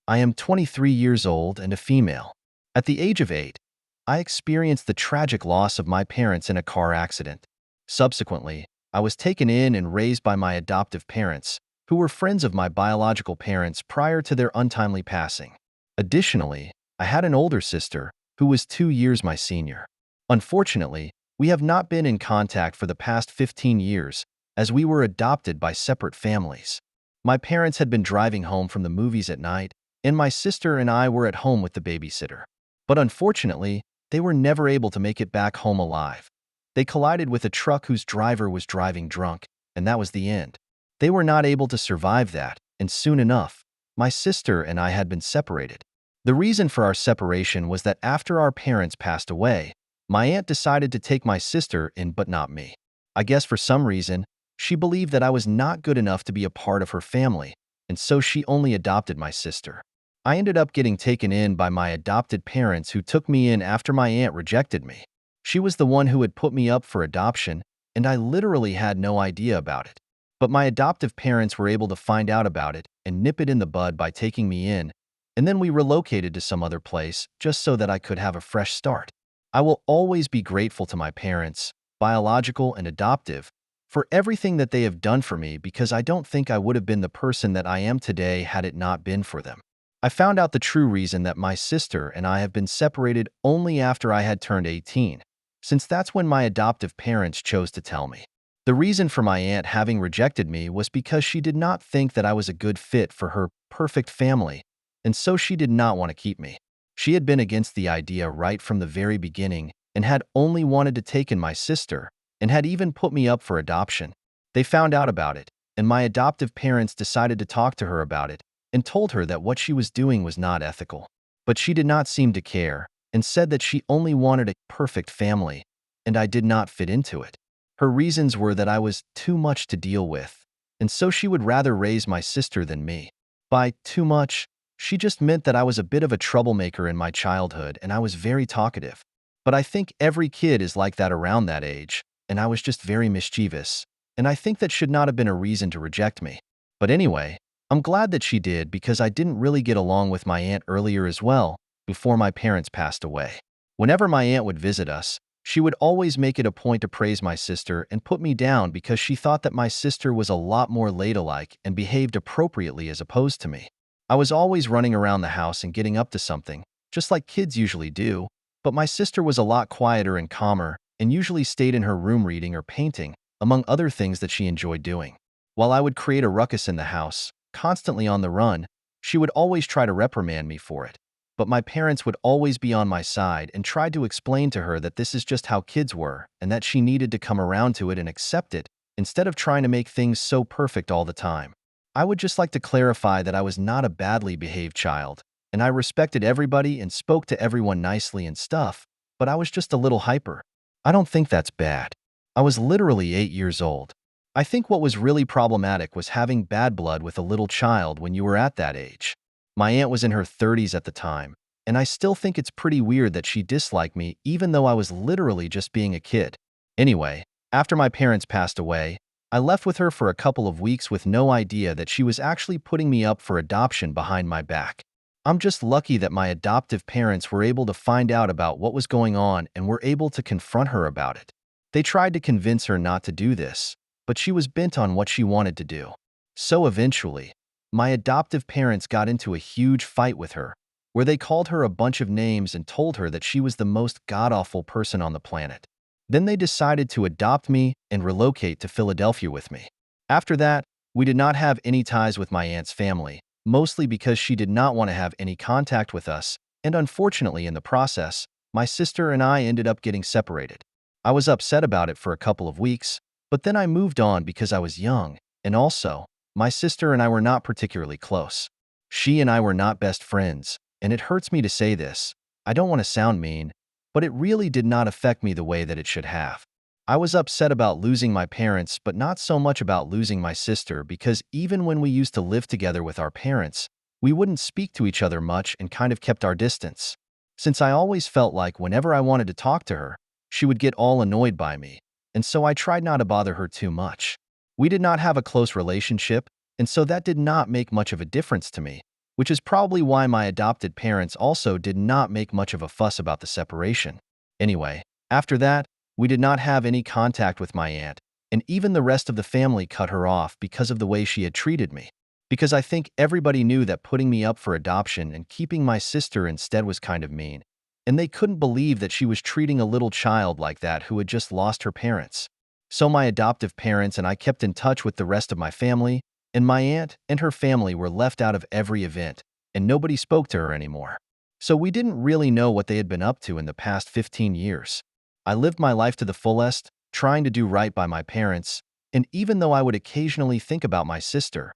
I am 23 years old and a female. At the age of 8, I experienced the tragic loss of my parents in a car accident. Subsequently, I was taken in and raised by my adoptive parents, who were friends of my biological parents prior to their untimely passing. Additionally, I had an older sister who was 2 years my senior. Unfortunately, we have not been in contact for the past 15 years as we were adopted by separate families. My parents had been driving home from the movies at night, and my sister and I were at home with the babysitter. But unfortunately, they were never able to make it back home alive. They collided with a truck whose driver was driving drunk, and that was the end. They were not able to survive that, and soon enough, my sister and I had been separated. The reason for our separation was that after our parents passed away, my aunt decided to take my sister in but not me. I guess for some reason, she believed that I was not good enough to be a part of her family, and so she only adopted my sister. I ended up getting taken in by my adopted parents who took me in after my aunt rejected me. She was the one who had put me up for adoption, and I literally had no idea about it. But my adoptive parents were able to find out about it and nip it in the bud by taking me in, and then we relocated to some other place just so that I could have a fresh start. I will always be grateful to my parents, biological and adoptive, for everything that they have done for me because I don't think I would have been the person that I am today had it not been for them. I found out the true reason that my sister and I have been separated only after I had turned 18, since that's when my adoptive parents chose to tell me. The reason for my aunt having rejected me was because she did not think that I was a good fit for her perfect family, and so she did not want to keep me. She had been against the idea right from the very beginning and had only wanted to take in my sister and had even put me up for adoption. They found out about it, and my adoptive parents decided to talk to her about it and told her that what she was doing was not ethical. But she did not seem to care and said that she only wanted a perfect family, and I did not fit into it. Her reasons were that I was too much to deal with, and so she would rather raise my sister than me. By too much, she just meant that I was a bit of a troublemaker in my childhood and I was very talkative. But I think every kid is like that around that age, and I was just very mischievous, and I think that should not have been a reason to reject me. But anyway, I'm glad that she did because I didn't really get along with my aunt earlier as well, before my parents passed away. Whenever my aunt would visit us, she would always make it a point to praise my sister and put me down because she thought that my sister was a lot more ladylike and behaved appropriately as opposed to me. I was always running around the house and getting up to something, just like kids usually do, but my sister was a lot quieter and calmer and usually stayed in her room reading or painting, among other things that she enjoyed doing. While I would create a ruckus in the house, constantly on the run, she would always try to reprimand me for it. But my parents would always be on my side and tried to explain to her that this is just how kids were and that she needed to come around to it and accept it instead of trying to make things so perfect all the time. I would just like to clarify that I was not a badly behaved child, and I respected everybody and spoke to everyone nicely and stuff, but I was just a little hyper. I don't think that's bad. I was literally 8 years old. I think what was really problematic was having bad blood with a little child when you were at that age. My aunt was in her 30s at the time, and I still think it's pretty weird that she disliked me even though I was literally just being a kid. Anyway, after my parents passed away, I left with her for a couple of weeks with no idea that she was actually putting me up for adoption behind my back. I'm just lucky that my adoptive parents were able to find out about what was going on and were able to confront her about it. They tried to convince her not to do this, but she was bent on what she wanted to do. So eventually, my adoptive parents got into a huge fight with her, where they called her a bunch of names and told her that she was the most god-awful person on the planet. Then they decided to adopt me and relocate to Philadelphia with me. After that, we did not have any ties with my aunt's family, mostly because she did not want to have any contact with us, and unfortunately in the process, my sister and I ended up getting separated. I was upset about it for a couple of weeks, but then I moved on because I was young, and also, my sister and I were not particularly close. She and I were not best friends, and it hurts me to say this. I don't want to sound mean, but it really did not affect me the way that it should have. I was upset about losing my parents, but not so much about losing my sister because even when we used to live together with our parents, we wouldn't speak to each other much and kind of kept our distance. Since I always felt like whenever I wanted to talk to her, she would get all annoyed by me, and so I tried not to bother her too much. We did not have a close relationship, and so that did not make much of a difference to me, which is probably why my adopted parents also did not make much of a fuss about the separation. Anyway, after that, we did not have any contact with my aunt, and even the rest of the family cut her off because of the way she had treated me. Because I think everybody knew that putting me up for adoption and keeping my sister instead was kind of mean, and they couldn't believe that she was treating a little child like that who had just lost her parents. So my adoptive parents and I kept in touch with the rest of my family, and my aunt and her family were left out of every event, and nobody spoke to her anymore. So we didn't really know what they had been up to in the past 15 years. I lived my life to the fullest, trying to do right by my parents, and even though I would occasionally think about my sister,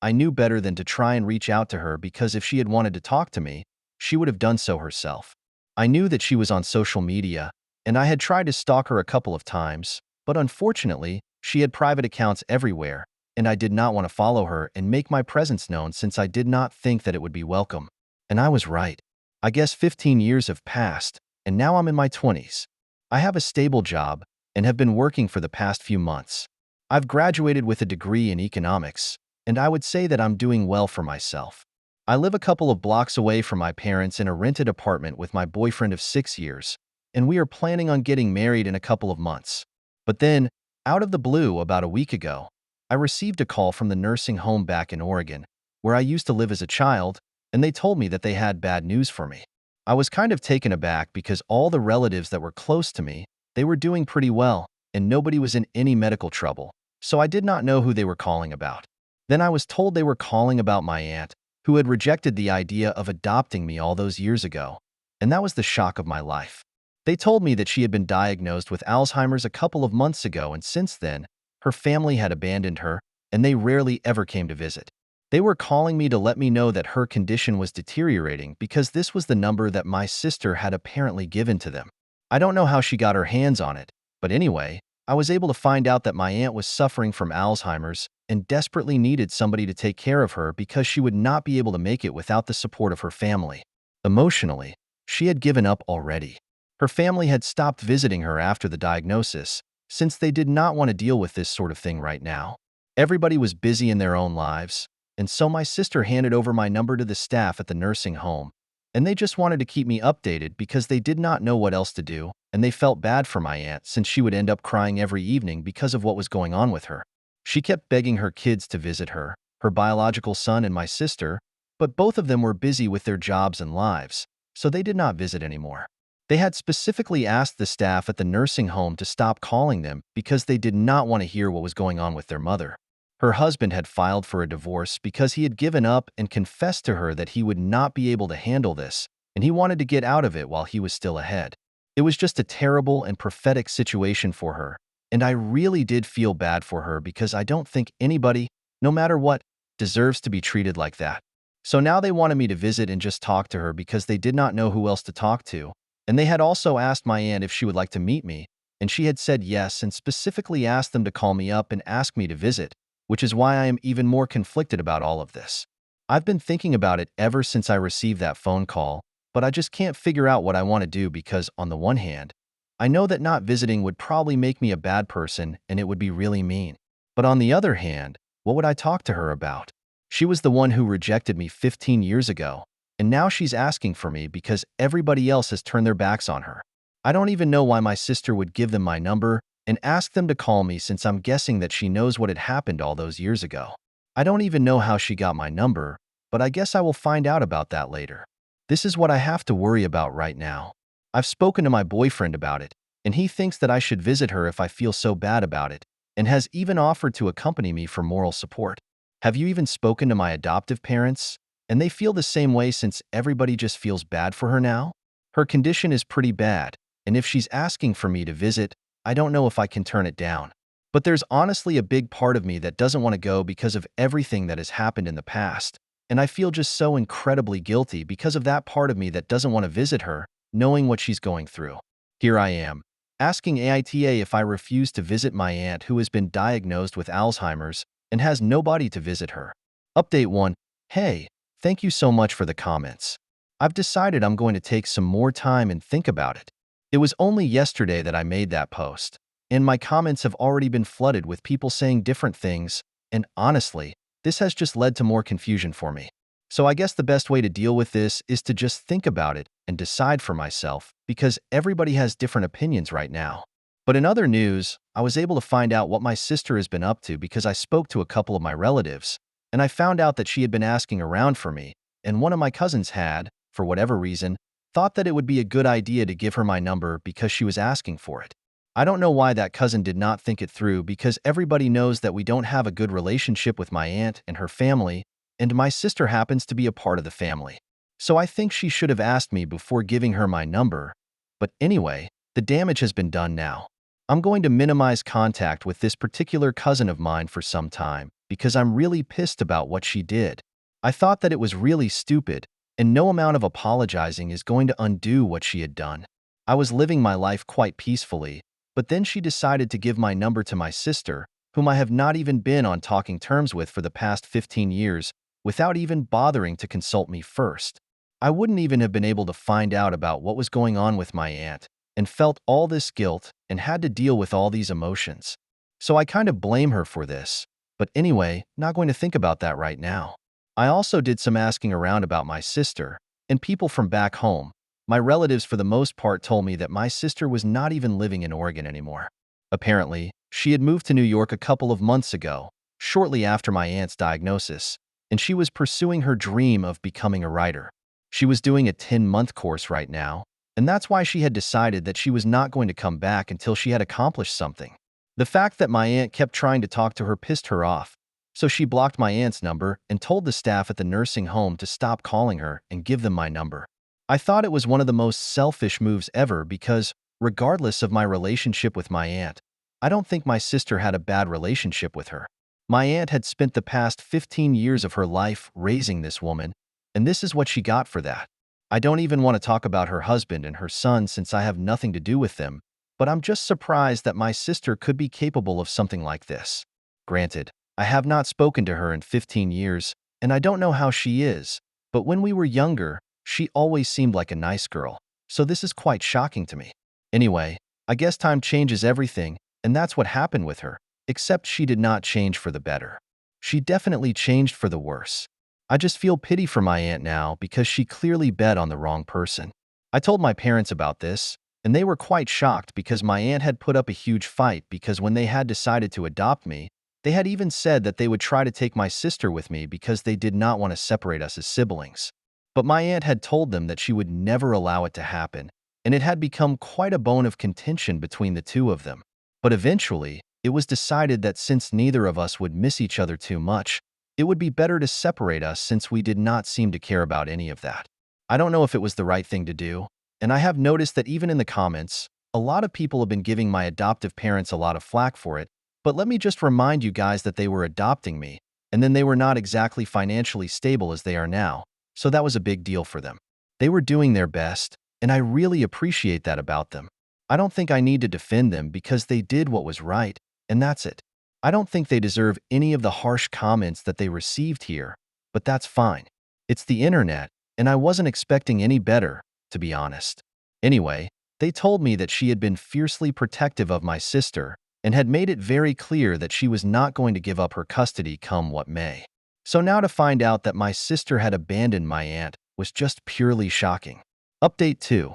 I knew better than to try and reach out to her because if she had wanted to talk to me, she would have done so herself. I knew that she was on social media, and I had tried to stalk her a couple of times, but unfortunately, she had private accounts everywhere, and I did not want to follow her and make my presence known since I did not think that it would be welcome. And I was right. I guess 15 years have passed, and now I'm in my 20s. I have a stable job and have been working for the past few months. I've graduated with a degree in economics, and I would say that I'm doing well for myself. I live a couple of blocks away from my parents in a rented apartment with my boyfriend of 6 years, and we are planning on getting married in a couple of months. But then, out of the blue, about a week ago, I received a call from the nursing home back in Oregon, where I used to live as a child, and they told me that they had bad news for me. I was kind of taken aback because all the relatives that were close to me, they were doing pretty well, and nobody was in any medical trouble, so I did not know who they were calling about. Then I was told they were calling about my aunt, who had rejected the idea of adopting me all those years ago, and that was the shock of my life. They told me that she had been diagnosed with Alzheimer's a couple of months ago, and since then, her family had abandoned her, and they rarely ever came to visit. They were calling me to let me know that her condition was deteriorating because this was the number that my sister had apparently given to them. I don't know how she got her hands on it, but anyway, I was able to find out that my aunt was suffering from Alzheimer's and desperately needed somebody to take care of her because she would not be able to make it without the support of her family. Emotionally, she had given up already. Her family had stopped visiting her after the diagnosis, since they did not want to deal with this sort of thing right now. Everybody was busy in their own lives, and so my sister handed over my number to the staff at the nursing home, and they just wanted to keep me updated because they did not know what else to do, and they felt bad for my aunt since she would end up crying every evening because of what was going on with her. She kept begging her kids to visit her, her biological son and my sister, but both of them were busy with their jobs and lives, so they did not visit anymore. They had specifically asked the staff at the nursing home to stop calling them because they did not want to hear what was going on with their mother. Her husband had filed for a divorce because he had given up and confessed to her that he would not be able to handle this, and he wanted to get out of it while he was still ahead. It was just a terrible and prophetic situation for her, and I really did feel bad for her because I don't think anybody, no matter what, deserves to be treated like that. So now they wanted me to visit and just talk to her because they did not know who else to talk to, and they had also asked my aunt if she would like to meet me, and she had said yes and specifically asked them to call me up and ask me to visit, which is why I am even more conflicted about all of this. I've been thinking about it ever since I received that phone call, but I just can't figure out what I want to do because, on the one hand, I know that not visiting would probably make me a bad person and it would be really mean. But on the other hand, what would I talk to her about? She was the one who rejected me 15 years ago, and now she's asking for me because everybody else has turned their backs on her. I don't even know why my sister would give them my number and ask them to call me since I'm guessing that she knows what had happened all those years ago. I don't even know how she got my number, but I guess I will find out about that later. This is what I have to worry about right now. I've spoken to my boyfriend about it, and he thinks that I should visit her if I feel so bad about it, and has even offered to accompany me for moral support. Have you even spoken to my adoptive parents? And they feel the same way since everybody just feels bad for her now? Her condition is pretty bad, and if she's asking for me to visit, I don't know if I can turn it down. But there's honestly a big part of me that doesn't want to go because of everything that has happened in the past, and I feel just so incredibly guilty because of that part of me that doesn't want to visit her, knowing what she's going through. Here I am, asking AITA if I refuse to visit my aunt who has been diagnosed with Alzheimer's and has nobody to visit her. Update 1. Hey, thank you so much for the comments. I've decided I'm going to take some more time and think about it. It was only yesterday that I made that post, and my comments have already been flooded with people saying different things, and honestly, this has just led to more confusion for me. So I guess the best way to deal with this is to just think about it and decide for myself, because everybody has different opinions right now. But in other news, I was able to find out what my sister has been up to because I spoke to a couple of my relatives, and I found out that she had been asking around for me, and one of my cousins had, for whatever reason, thought that it would be a good idea to give her my number because she was asking for it. I don't know why that cousin did not think it through, because everybody knows that we don't have a good relationship with my aunt and her family, and my sister happens to be a part of the family. So I think she should have asked me before giving her my number. But anyway, the damage has been done now. I'm going to minimize contact with this particular cousin of mine for some time because I'm really pissed about what she did. I thought that it was really stupid, and no amount of apologizing is going to undo what she had done. I was living my life quite peacefully, but then she decided to give my number to my sister, whom I have not even been on talking terms with for the past 15 years, without even bothering to consult me first. I wouldn't even have been able to find out about what was going on with my aunt, and felt all this guilt and had to deal with all these emotions. So I kind of blame her for this. But anyway, not going to think about that right now. I also did some asking around about my sister, and people from back home. My relatives for the most part told me that my sister was not even living in Oregon anymore. Apparently, she had moved to New York a couple of months ago, shortly after my aunt's diagnosis, and she was pursuing her dream of becoming a writer. She was doing a 10-month course right now, and that's why she had decided that she was not going to come back until she had accomplished something. The fact that my aunt kept trying to talk to her pissed her off, so she blocked my aunt's number and told the staff at the nursing home to stop calling her and give them my number. I thought it was one of the most selfish moves ever because, regardless of my relationship with my aunt, I don't think my sister had a bad relationship with her. My aunt had spent the past 15 years of her life raising this woman, and this is what she got for that. I don't even want to talk about her husband and her son since I have nothing to do with them, but I'm just surprised that my sister could be capable of something like this. Granted, I have not spoken to her in 15 years, and I don't know how she is, but when we were younger, she always seemed like a nice girl, so this is quite shocking to me. Anyway, I guess time changes everything, and that's what happened with her, except she did not change for the better. She definitely changed for the worse. I just feel pity for my aunt now because she clearly bet on the wrong person. I told my parents about this, and they were quite shocked because my aunt had put up a huge fight because when they had decided to adopt me, they had even said that they would try to take my sister with me because they did not want to separate us as siblings. But my aunt had told them that she would never allow it to happen, and it had become quite a bone of contention between the two of them. But eventually, it was decided that since neither of us would miss each other too much, it would be better to separate us since we did not seem to care about any of that. I don't know if it was the right thing to do, and I have noticed that even in the comments, a lot of people have been giving my adoptive parents a lot of flack for it, but let me just remind you guys that they were adopting me, and then they were not exactly financially stable as they are now, so that was a big deal for them. They were doing their best, and I really appreciate that about them. I don't think I need to defend them because they did what was right, and that's it. I don't think they deserve any of the harsh comments that they received here, but that's fine. It's the internet, and I wasn't expecting any better, to be honest. Anyway, they told me that she had been fiercely protective of my sister and had made it very clear that she was not going to give up her custody come what may. So now to find out that my sister had abandoned my aunt was just purely shocking. Update 2.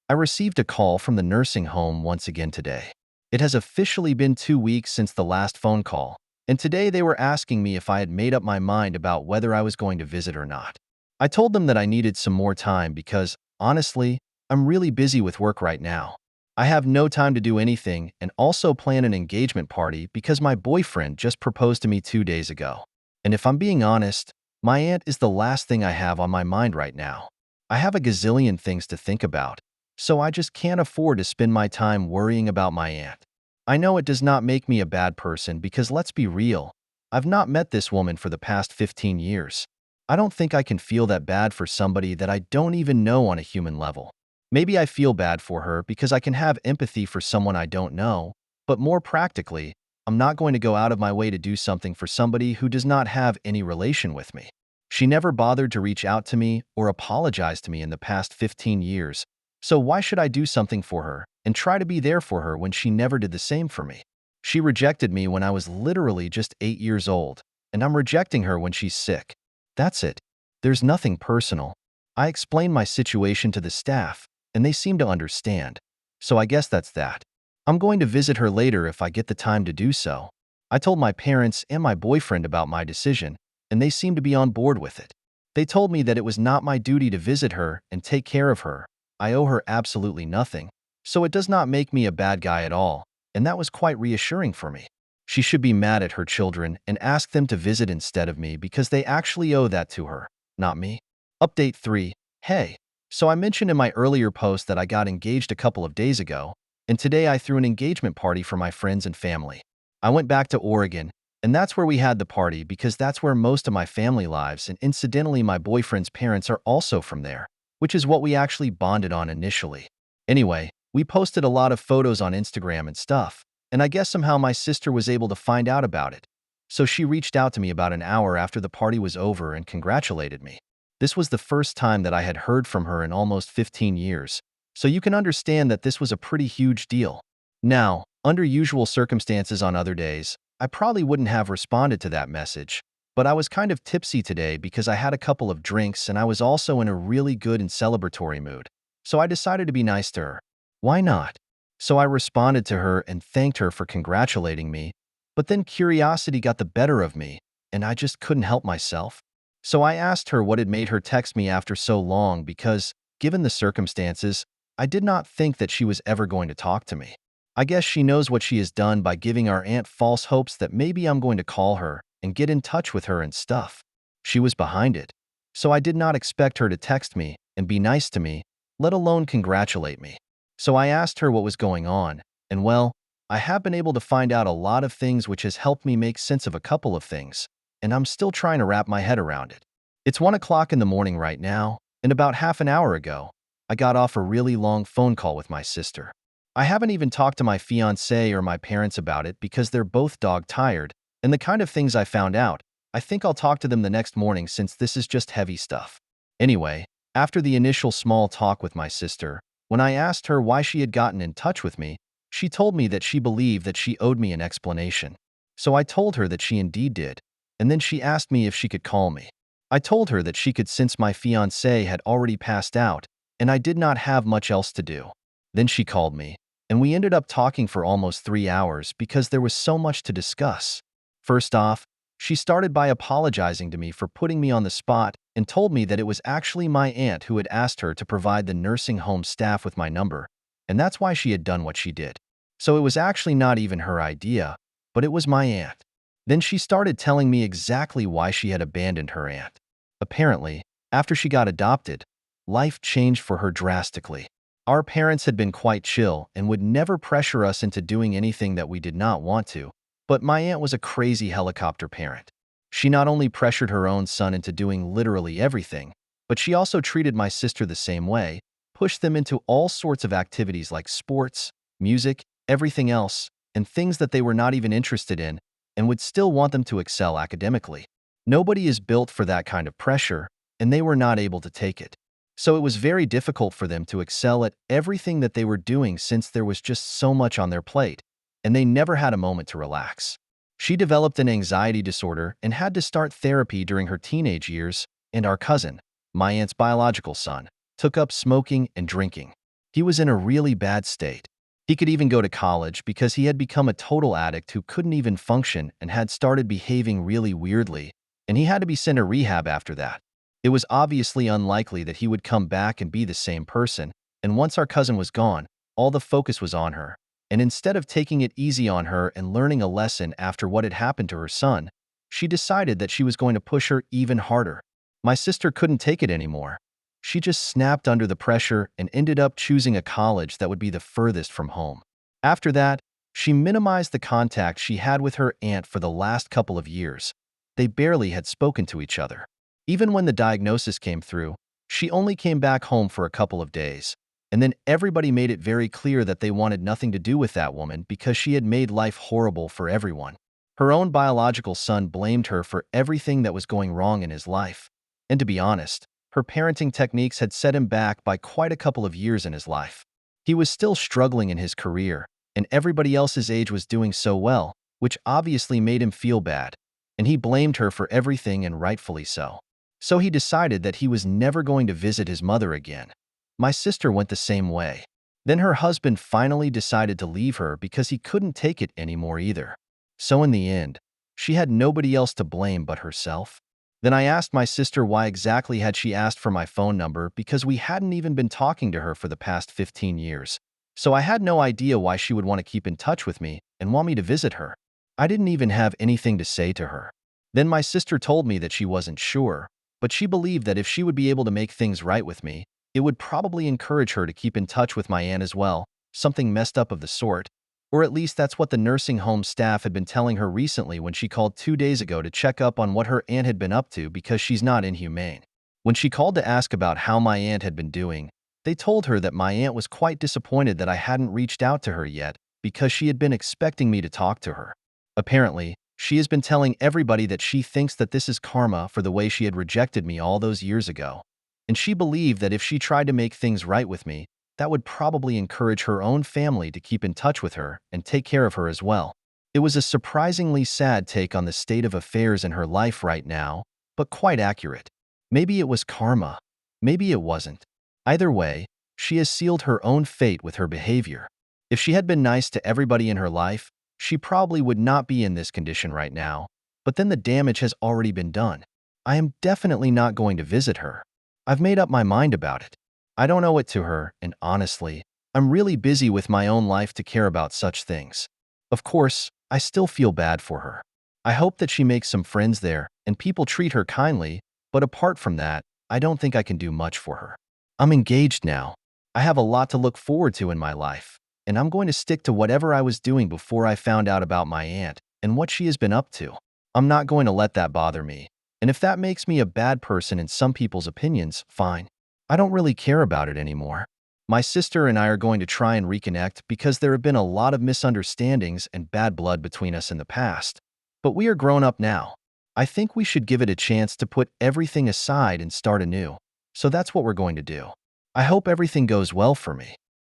I received a call from the nursing home once again today. It has officially been 2 weeks since the last phone call, and today they were asking me if I had made up my mind about whether I was going to visit or not. I told them that I needed some more time because, honestly, I'm really busy with work right now. I have no time to do anything and also plan an engagement party because my boyfriend just proposed to me 2 days ago. And if I'm being honest, my aunt is the last thing I have on my mind right now. I have a gazillion things to think about, so I just can't afford to spend my time worrying about my aunt. I know it does not make me a bad person because let's be real, I've not met this woman for the past 15 years. I don't think I can feel that bad for somebody that I don't even know on a human level. Maybe I feel bad for her because I can have empathy for someone I don't know, but more practically, I'm not going to go out of my way to do something for somebody who does not have any relation with me. She never bothered to reach out to me or apologize to me in the past 15 years, so why should I do something for her and try to be there for her when she never did the same for me? She rejected me when I was literally just 8 years old, and I'm rejecting her when she's sick. That's it. There's nothing personal. I explained my situation to the staff, and they seem to understand. So I guess that's that. I'm going to visit her later if I get the time to do so. I told my parents and my boyfriend about my decision, and they seemed to be on board with it. They told me that it was not my duty to visit her and take care of her. I owe her absolutely nothing, so it does not make me a bad guy at all, and that was quite reassuring for me. She should be mad at her children and ask them to visit instead of me because they actually owe that to her, not me. Update 3. Hey. So I mentioned in my earlier post that I got engaged a couple of days ago, and today I threw an engagement party for my friends and family. I went back to Oregon, and that's where we had the party because that's where most of my family lives, and incidentally my boyfriend's parents are also from there, which is what we actually bonded on initially. Anyway, we posted a lot of photos on Instagram and stuff, and I guess somehow my sister was able to find out about it. So she reached out to me about an hour after the party was over and congratulated me. This was the first time that I had heard from her in almost 15 years, so you can understand that this was a pretty huge deal. Now, under usual circumstances on other days, I probably wouldn't have responded to that message, but I was kind of tipsy today because I had a couple of drinks and I was also in a really good and celebratory mood, so I decided to be nice to her. Why not? So I responded to her and thanked her for congratulating me, but then curiosity got the better of me, and I just couldn't help myself. So I asked her what had made her text me after so long because, given the circumstances, I did not think that she was ever going to talk to me. I guess she knows what she has done by giving our aunt false hopes that maybe I'm going to call her and get in touch with her and stuff. She was behind it. So I did not expect her to text me and be nice to me, let alone congratulate me. So I asked her what was going on, and well, I have been able to find out a lot of things which has helped me make sense of a couple of things, and I'm still trying to wrap my head around it. It's 1 o'clock in the morning right now, and about half an hour ago, I got off a really long phone call with my sister. I haven't even talked to my fiancé or my parents about it because they're both dog-tired, and the kind of things I found out, I think I'll talk to them the next morning since this is just heavy stuff. Anyway, after the initial small talk with my sister, when I asked her why she had gotten in touch with me, she told me that she believed that she owed me an explanation. So I told her that she indeed did, and then she asked me if she could call me. I told her that she could since my fiancé had already passed out, and I did not have much else to do. Then she called me, and we ended up talking for almost 3 hours because there was so much to discuss. First off, she started by apologizing to me for putting me on the spot and told me that it was actually my aunt who had asked her to provide the nursing home staff with my number, and that's why she had done what she did. So it was actually not even her idea, but it was my aunt. Then she started telling me exactly why she had abandoned her aunt. Apparently, after she got adopted, life changed for her drastically. Our parents had been quite chill and would never pressure us into doing anything that we did not want to, but my aunt was a crazy helicopter parent. She not only pressured her own son into doing literally everything, but she also treated my sister the same way, pushed them into all sorts of activities like sports, music, everything else, and things that they were not even interested in, and would still want them to excel academically. Nobody is built for that kind of pressure, and they were not able to take it. So it was very difficult for them to excel at everything that they were doing since there was just so much on their plate, and they never had a moment to relax. She developed an anxiety disorder and had to start therapy during her teenage years, and our cousin, my aunt's biological son, took up smoking and drinking. He was in a really bad state. He could even go to college because he had become a total addict who couldn't even function and had started behaving really weirdly, and he had to be sent to rehab after that. It was obviously unlikely that he would come back and be the same person, and once our cousin was gone, all the focus was on her. And instead of taking it easy on her and learning a lesson after what had happened to her son, she decided that she was going to push her even harder. My sister couldn't take it anymore. She just snapped under the pressure and ended up choosing a college that would be the furthest from home. After that, she minimized the contact she had with her aunt for the last couple of years. They barely had spoken to each other. Even when the diagnosis came through, she only came back home for a couple of days. And then everybody made it very clear that they wanted nothing to do with that woman because she had made life horrible for everyone. Her own biological son blamed her for everything that was going wrong in his life. And to be honest, her parenting techniques had set him back by quite a couple of years in his life. He was still struggling in his career, and everybody else's age was doing so well, which obviously made him feel bad. And he blamed her for everything, and rightfully so. So he decided that he was never going to visit his mother again. My sister went the same way. Then her husband finally decided to leave her because he couldn't take it anymore either. So in the end, she had nobody else to blame but herself. Then I asked my sister why exactly had she asked for my phone number because we hadn't even been talking to her for the past 15 years. So I had no idea why she would want to keep in touch with me and want me to visit her. I didn't even have anything to say to her. Then my sister told me that she wasn't sure, but she believed that if she would be able to make things right with me, it would probably encourage her to keep in touch with my aunt as well, something messed up of the sort. Or at least that's what the nursing home staff had been telling her recently when she called 2 days ago to check up on what her aunt had been up to because she's not inhumane. When she called to ask about how my aunt had been doing, they told her that my aunt was quite disappointed that I hadn't reached out to her yet because she had been expecting me to talk to her. Apparently, she has been telling everybody that she thinks that this is karma for the way she had rejected me all those years ago. And she believed that if she tried to make things right with me, that would probably encourage her own family to keep in touch with her and take care of her as well. It was a surprisingly sad take on the state of affairs in her life right now, but quite accurate. Maybe it was karma. Maybe it wasn't. Either way, she has sealed her own fate with her behavior. If she had been nice to everybody in her life, she probably would not be in this condition right now, but then the damage has already been done. I am definitely not going to visit her. I've made up my mind about it. I don't owe it to her, and honestly, I'm really busy with my own life to care about such things. Of course, I still feel bad for her. I hope that she makes some friends there and people treat her kindly, but apart from that, I don't think I can do much for her. I'm engaged now. I have a lot to look forward to in my life, and I'm going to stick to whatever I was doing before I found out about my aunt and what she has been up to. I'm not going to let that bother me, and if that makes me a bad person in some people's opinions, fine. I don't really care about it anymore. My sister and I are going to try and reconnect because there have been a lot of misunderstandings and bad blood between us in the past. But we are grown up now. I think we should give it a chance to put everything aside and start anew. So that's what we're going to do. I hope everything goes well for me.